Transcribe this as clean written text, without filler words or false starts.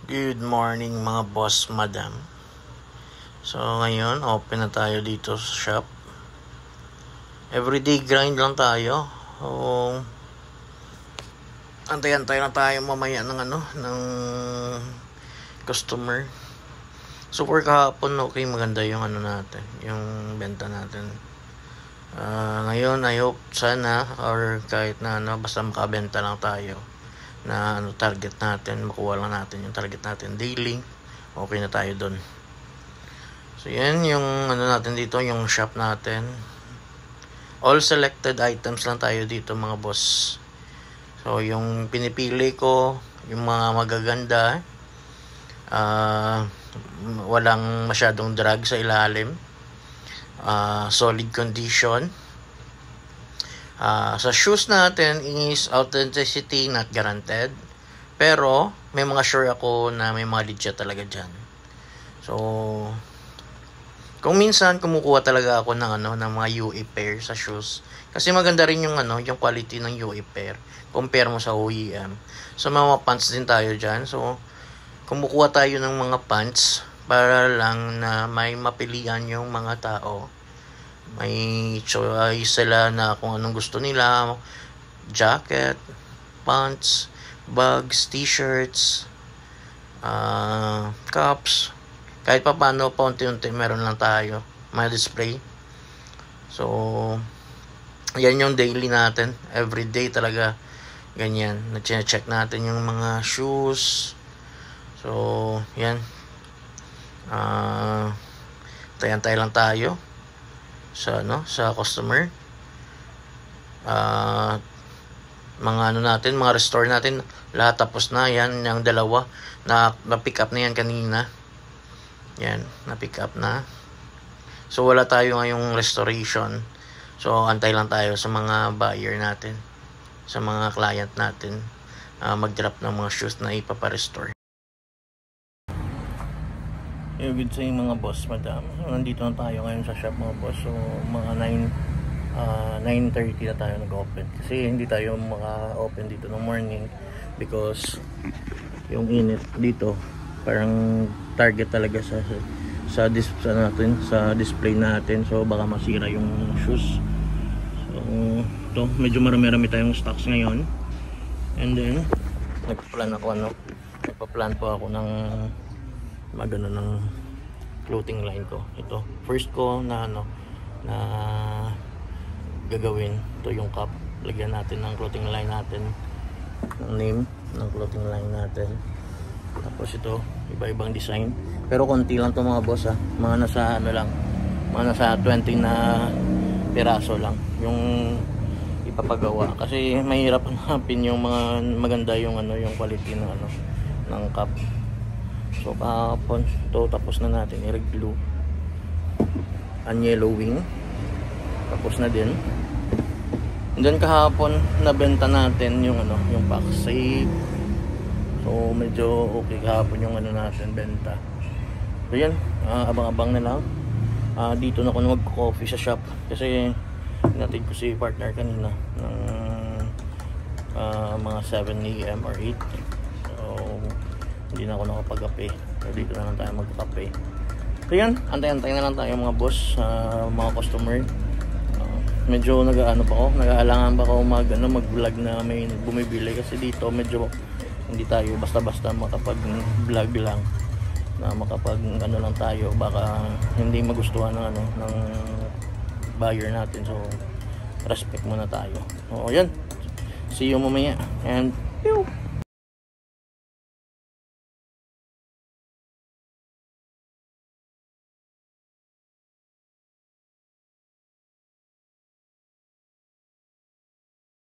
Good morning mga boss, madam. So ngayon, open na tayo dito sa shop. Everyday grind lang tayo. So, antay-antay na tayo mamaya ng customer. So for kahapon, okay, maganda yung natin, yung benta natin. Ngayon, I hope sana, or kahit na basta makabenta lang tayo na target natin, makuha lang natin yung target natin daily, okay na tayo dun. So yan yung natin dito, yung shop natin. All selected items lang tayo dito mga boss. So yung pinipili ko, yung mga magaganda, walang masyadong drag sa ilalim, solid condition. Sa shoes natin is authenticity not guaranteed, pero may mga sure ako na may mga legit talaga dyan. So kung minsan kumukuha talaga ako ng ng mga UE pair sa shoes, kasi maganda rin yung yung quality ng UE pair compare mo sa OEM. So mga pants din tayo dyan. So kumukuha tayo ng mga pants para lang na may mapilian yung mga tao. May choice sila na kung anong gusto nila. Jacket, pants, bags, t-shirts, cups. Kahit pa paano, paunti-unti meron lang tayo may display. So yan yung daily natin. Everyday talaga ganyan. Na-check natin yung mga shoes. So yan, tayo lang tayo sa sa customer. Mga natin, mga restore natin lahat tapos na. Yan yung dalawa na pick up na yan kanina. Yan, na pick up na. So wala tayo ngayong restoration. So antay lang tayo sa mga buyer natin, sa mga client natin, mag-drop ng mga shoes na ipaparestore. Good sa mga boss, madam. Nandito na tayo ngayon sa shop mga boss. So mga 9:30 na tayo nag-open. Kasi hindi tayo maka-open dito ng morning because yung init dito parang target talaga sa display natin. So baka masira yung shoes. So ito, medyo marami-rami tayong stocks ngayon. And then nagpa-plan po ako ng magano ng clothing line ko. Ito first ko na na gagawin. Ito yung cup, lagyan natin ng clothing line natin, ng name ng clothing line natin. Tapos ito, iba-ibang design, pero konti lang to mga boss mga nasa mga nasa 20 na piraso lang yung ipapagawa, kasi mahirap hanapin yung mga maganda yung yung quality ng cup. So kahapon ito tapos na natin i-glue, yellowing tapos na din. And then kahapon nabenta natin yung yung pack safe. So medyo okay kahapon yung natin benta. So yan, abang-abang na lang. Dito na ako mag-coffee sa shop kasi hinatid ko si partner kanina ng mga 7 AM or 8. So hindi na ako nakapag-kape. So dito na lang tayo mag-kape. So yan, antay-antay na lang tayo mga boss, mga customer. Medyo nag-aalangan pa ako mag-vlog na may bumibili, kasi dito medyo hindi tayo basta-basta makapag-vlog lang, na makapag lang tayo, baka hindi magustuhan ng buyer natin. So respect muna tayo. So yan, see you mamaya and pew!